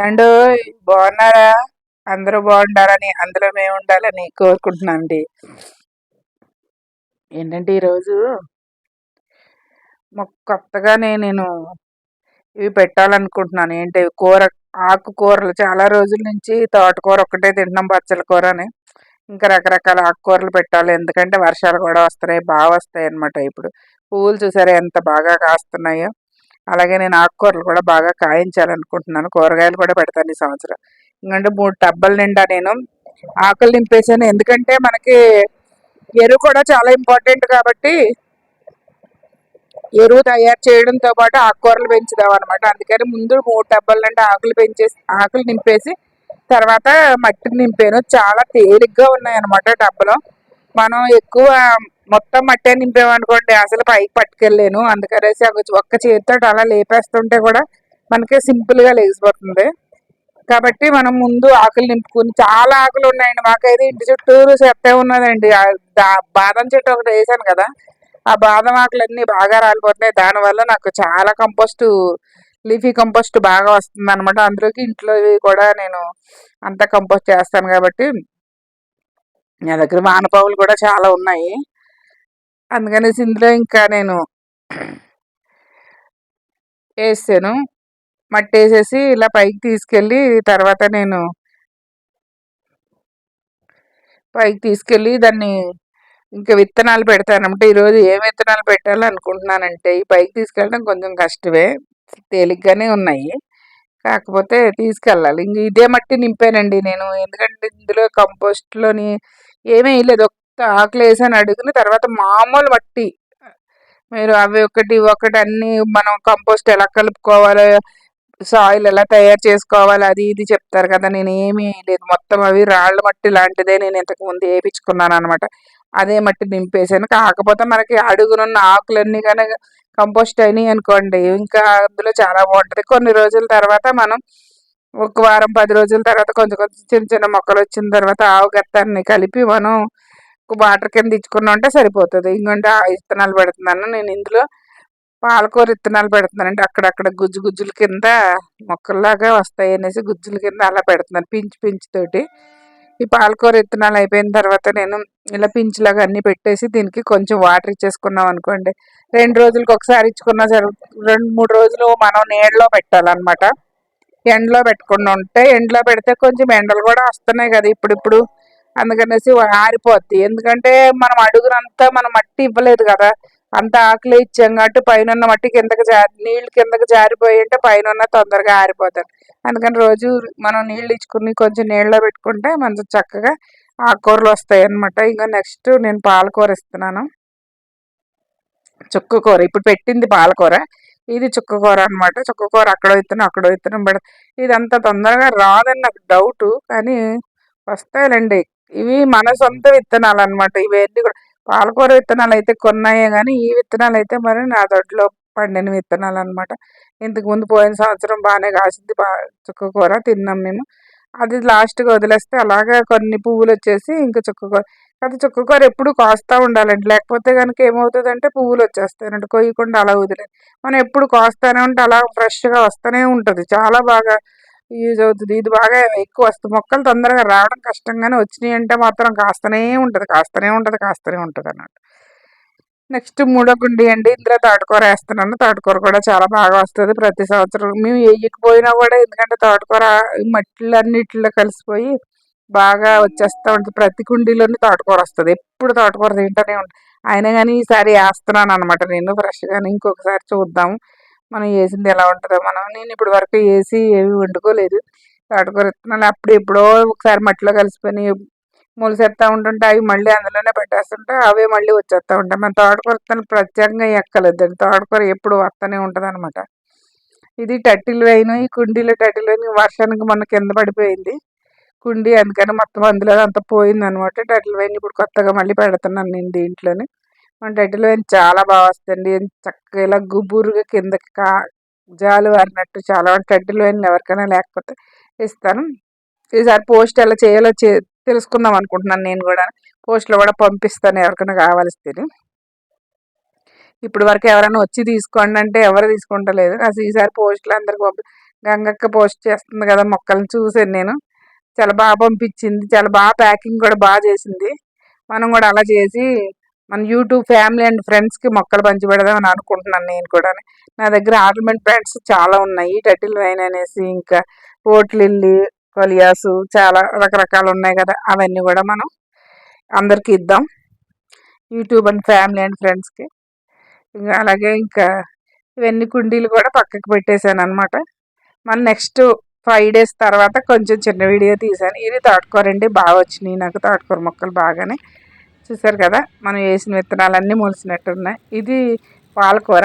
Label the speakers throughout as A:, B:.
A: ఏండో బాగున్నారా? అందరూ బాగుండాలని, అందులో మేము ఉండాలని కోరుకుంటున్నానండి. ఏంటంటే ఈరోజు కొత్తగానే నేను ఇవి పెట్టాలనుకుంటున్నాను. ఏంటి కూర, ఆకుకూరలు. చాలా రోజుల నుంచి తోటకూర ఒక్కటే తింటున్నాం, బచ్చల కూర అని. ఇంకా రకరకాల ఆకుకూరలు పెట్టాలి, ఎందుకంటే వర్షాలు కూడా వస్తున్నాయి, బాగా వస్తాయి అన్నమాట. ఇప్పుడు పువ్వులు చూసారా ఎంత బాగా కాస్తున్నాయో. అలాగే నేను ఆకుకూరలు కూడా బాగా కాయించాలనుకుంటున్నాను. కూరగాయలు కూడా పెడతాను ఈ సంవత్సరం. ఎందుకంటే 3 టబ్బల నిండా నేను ఆకులు నింపేసాను. ఎందుకంటే మనకి ఎరువు కూడా చాలా ఇంపార్టెంట్ కాబట్టి ఎరువు తయారు చేయడంతో పాటు ఆకుకూరలు పెంచుదాం అనమాట. అందుకని ముందు 3 టబ్బల నిండా ఆకులు నింపేసి తర్వాత మట్టిని నింపాను. చాలా తేలిగ్గా ఉన్నాయన్నమాట టబ్బలో. మనం ఎక్కువ మొత్తం మట్టే నింపామనుకోండి అసలు పైకి పట్టుకెళ్ళలేను. అందుకనేసి ఒక్క చేతితో అలా లేపేస్తుంటే కూడా మనకి సింపుల్గా లేచిపోతుంది. కాబట్టి మనం ముందు ఆకులు నింపుకుని, చాలా ఆకులు ఉన్నాయండి మాకైతే. ఇంటి చుట్టూరు చెత్తే ఉన్నదండి. బాదం చెట్టు ఒకటి వేసాను కదా, ఆ బాదం ఆకులన్నీ బాగా రాలిపోతున్నాయి. దానివల్ల నాకు చాలా కంపోస్ట్, లీఫీ కంపోస్ట్ బాగా వస్తుంది అనమాట. అందులోకి ఇంట్లో కూడా నేను అంతా కంపోస్ట్ చేస్తాను కాబట్టి. నా దగ్గర వానపాములు కూడా చాలా ఉన్నాయి. అందుకనేసి ఇందులో ఇంకా నేను వేసాను. మట్టి వేసేసి ఇలా పైకి తీసుకెళ్ళి తర్వాత నేను దాన్ని ఇంకా విత్తనాలు పెడతానంటే, ఈరోజు ఏం విత్తనాలు పెట్టాలనుకుంటున్నానంటే, ఈ పైకి తీసుకెళ్ళడం కొంచెం కష్టమే, తేలిగ్గానే ఉన్నాయి, కాకపోతే తీసుకెళ్ళాలి. ఇంక ఇదే మట్టి నింపానండి నేను. ఎందుకంటే ఇందులో కంపోస్ట్లోని ఏమీ వేయలేదు, ఒక్క ఆకులు వేసాను అడుగుని. తర్వాత మామూలు మట్టి, మీరు అవి ఒకటి ఒకటి అన్నీ మనం కంపోస్ట్ ఎలా కలుపుకోవాలో, సాయిల్ ఎలా తయారు చేసుకోవాలి, అది ఇది చెప్తారు కదా. నేను ఏమీ లేదు, మొత్తం అవి రాళ్ళ మట్టి లాంటిదే నేను ఇంతకు ముందు వేయించుకున్నాను అనమాట. అదే మట్టి నింపేసాను. కాకపోతే మనకి అడుగునున్న ఆకులన్నీ కనుక కంపోస్ట్ అయినాయి అనుకోండి, ఇంకా అందులో చాలా బాగుంటుంది. కొన్ని రోజుల తర్వాత మనం ఒక వారం 10 రోజుల తర్వాత కొంచెం కొంచెం చిన్న చిన్న మొక్కలు వచ్చిన తర్వాత ఆవు గత్తాన్ని కలిపి మనం వాటర్ కింద ఇచ్చుకున్నా ఉంటే సరిపోతుంది. ఇంకంటే ఆ విత్తనాలు పెడుతున్నాను నేను ఇందులో. పాలకూర విత్తనాలు పెడుతున్నానంటే అక్కడక్కడ గుజ్జు గుజ్జుల కింద మొక్కల్లాగా వస్తాయి అనేసి గుజ్జుల కింద అలా పెడుతున్నాను, పించు తోటి. ఈ పాలకూర విత్తనాలు అయిపోయిన తర్వాత నేను ఇలా పించులాగా అన్ని పెట్టేసి దీనికి కొంచెం వాటర్ ఇచ్చేసుకున్నాం అనుకోండి, 2 రోజులకు ఒకసారి ఇచ్చుకున్నా సరే. 2-3 రోజులు మనం నీడలో పెట్టాలన్నమాట. ఎండలో పెట్టకుండా ఉంటే, ఎండలో పెడితే కొంచెం ఎండలు కూడా వస్తున్నాయి కదా ఇప్పుడిప్పుడు, అందుకనేసి ఆరిపోద్ది. ఎందుకంటే మనం అడుగునంతా మనం మట్టి ఇవ్వలేదు కదా, అంత ఆకులే ఇచ్చాం కాబట్టి పైన మట్టి కిందకి నీళ్ళు కిందకి జారిపోయి ఉంటే పైన తొందరగా ఆరిపోతాయి. అందుకని రోజు మనం నీళ్ళు ఇచ్చుకుని కొంచెం నీళ్ళలో పెట్టుకుంటే మంచి చక్కగా ఆకుకూరలు వస్తాయి అన్నమాట. ఇంకా నెక్స్ట్ నేను పాలకూర ఇస్తున్నాను, చుక్కకూర. ఇప్పుడు పెట్టింది పాలకూర, ఇది చుక్కకూర అనమాట. చుక్కకూర అక్కడ విత్తనం పెడ, ఇది అంత తొందరగా రాదని నాకు డౌటు, కానీ వస్తాయిలండి. ఇవి మన సొంత విత్తనాలు అనమాట ఇవన్నీ కూడా. పాలకూర విత్తనాలు అయితే కొన్నాయే కానీ ఈ విత్తనాలు అయితే మరి నా దొడ్లో పండిన విత్తనాలు అనమాట. ఇంతకుముందు పోయిన సంవత్సరం బాగానే కాసింది చుక్కకూర, తిన్నాం మేము. అది లాస్ట్గా వదిలేస్తే అలాగే కొన్ని పువ్వులు వచ్చేసి ఇంకా చుక్కకూర. అది చుక్కకూర ఎప్పుడు కాస్తూ ఉండాలండి, లేకపోతే కనుక ఏమవుతుందంటే పువ్వులు వచ్చేస్తాయి కొయ్యకుండా అలా వదిలేదు. మనం ఎప్పుడు కాస్తూనే ఉంటే అలా ఫ్రెష్గా వస్తూనే ఉంటుంది, చాలా బాగా యూజ్ అవుతుంది. ఇది బాగా ఎక్కువ వస్తుంది, మొక్కలు తొందరగా రావడం కష్టంగానే వచ్చినాయి అంటే మాత్రం కాస్తూనే ఉంటుంది అన్నట్టు. నెక్స్ట్ మూడో కుండీ అండి, ఇందులో తోటకూర వేస్తున్నాను. తోటకూర కూడా చాలా బాగా వస్తుంది ప్రతి సంవత్సరం. మేము వేయకపోయినా కూడా, ఎందుకంటే తోటకూర మట్టిలన్నిటిలో కలిసిపోయి బాగా వచ్చేస్తూ ఉంటుంది. ప్రతి కుండీలోని తోటకూర వస్తుంది, ఎప్పుడు తోటకూర తింటూనే ఉంటుంది. అయినా కానీ ఈసారి వేస్తున్నాను అనమాట నేను ఫ్రెష్గానే. ఇంకొకసారి చూద్దాం మనం వేసింది ఎలా ఉంటుందో. నేను ఇప్పుడు వరకు వేసి ఏమి వండుకోలేదు. తోటకూర విత్తనాలు అప్పుడు ఎప్పుడో ఒకసారి మట్టిలో కలిసిపోయి మొలిసేస్తూ ఉంటుంటే అవి మళ్ళీ అందులోనే పెట్టేస్తుంటే అవే మళ్ళీ వచ్చేస్తూ ఉంటాయి. మన తోటకూర విత్తనాలు ప్రత్యేకంగా ఎక్కలేదు, తోటకూర ఎప్పుడు వస్తూనే ఉంటుంది అనమాట. ఇది టర్టిల్ వైన్, ఈ కుండీలో టర్టిల్ వైన్ వర్షానికి మొన్న కింద పడిపోయింది కుండీ, అందుకని మొత్తం అందులో అంతా పోయింది అనమాట. టర్టిల్ వైన్ ఇప్పుడు కొత్తగా మళ్ళీ పెడుతున్నాను నేను దీంట్లోనే. మన టర్టిల్ వైన్ చాలా బాగా వస్తుంది, చక్కగా ఇలా గుబురుగా కిందకి జాలు వారినట్టు. చాలా టర్టిల్ వైన్లు ఎవరికైనా లేకపోతే ఇస్తాను. ఈసారి పోస్ట్ ఎలా చేయాలో తెలుసుకుందాం అనుకుంటున్నాను నేను కూడా. పోస్ట్లో కూడా పంపిస్తాను ఎవరికైనా కావాల్సి. ఇప్పుడు వరకు ఎవరైనా వచ్చి తీసుకోండి అంటే ఎవరు తీసుకుంటలేదు, అసలు ఈసారి పోస్టులు అందరికి గంగక్క పోస్ట్ చేస్తుంది కదా మొక్కలను చూసాను నేను. చాలా బాగా పంపించింది. చాలా బాగా ప్యాకింగ్ కూడా బాగా చేసింది. మనం కూడా అలా చేసి మన యూట్యూబ్ ఫ్యామిలీ అండ్ ఫ్రెండ్స్కి మొక్కలు పంచిపెడదామని అనుకుంటున్నాను నేను కూడా. నా దగ్గర ఆర్నమెంట్ ప్లాంట్స్ చాలా ఉన్నాయి. టటిల్ వైన్ అనేసి, ఇంకా పోట్ లిల్లీ, కొలియాసు, చాలా రకరకాలు ఉన్నాయి కదా, అవన్నీ కూడా మనం అందరికీ ఇద్దాం, యూట్యూబ్ అండ్ ఫ్యామిలీ అండ్ ఫ్రెండ్స్కి. ఇంకా అలాగే ఇంకా ఇవన్నీ కుండీలు కూడా పక్కకు పెట్టేశాను అనమాట. మళ్ళీ నెక్స్ట్ 5 days తర్వాత కొంచెం చిన్న వీడియో తీశాను. ఇది తోటకూరండి, బాగా వచ్చినాయి నాకు తోటకూర మొక్కలు బాగానే. చూసారు కదా, మనం వేసిన విత్తనాలన్నీ మొలిసినట్టున్నాయి. ఇది పాలకూర.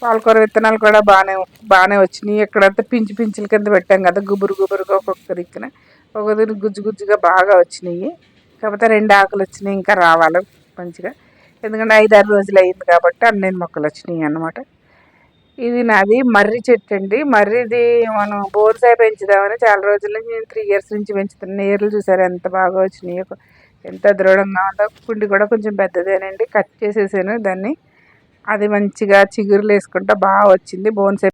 A: పాలకూర విత్తనాలు కూడా బాగానే వచ్చినాయి. ఇక్కడంతా పించుల కింద పెట్టాం కదా, గుబురుగా ఒక్కొక్క దిక్కున, ఒక దిక్కు గుజ్జుగా బాగా వచ్చినాయి. కాకపోతే 2 ఆకులు వచ్చినాయి, ఇంకా రావాలి మంచిగా. ఎందుకంటే 5-6 రోజులు అయింది కాబట్టి అన్ని మొక్కలు వచ్చినాయి అన్నమాట. ఇది నాది మర్రి చెట్టు అండి. మర్రిది మనం బోన్సాయి పెంచుదామని చాలా రోజుల నుంచి, నేను 3 years నుంచి పెంచుతున్నాను. ఏర్లు చూసారు ఎంత బాగా వచ్చినాయో, ఎంత దృఢంగా ఉందో. కుండి కూడా కొంచెం పెద్దదేనండి. కట్ చేసేసాను దాన్ని. అది మంచిగా చిగురులు వేసుకుంటా బాగా వచ్చింది. బోన్సాయి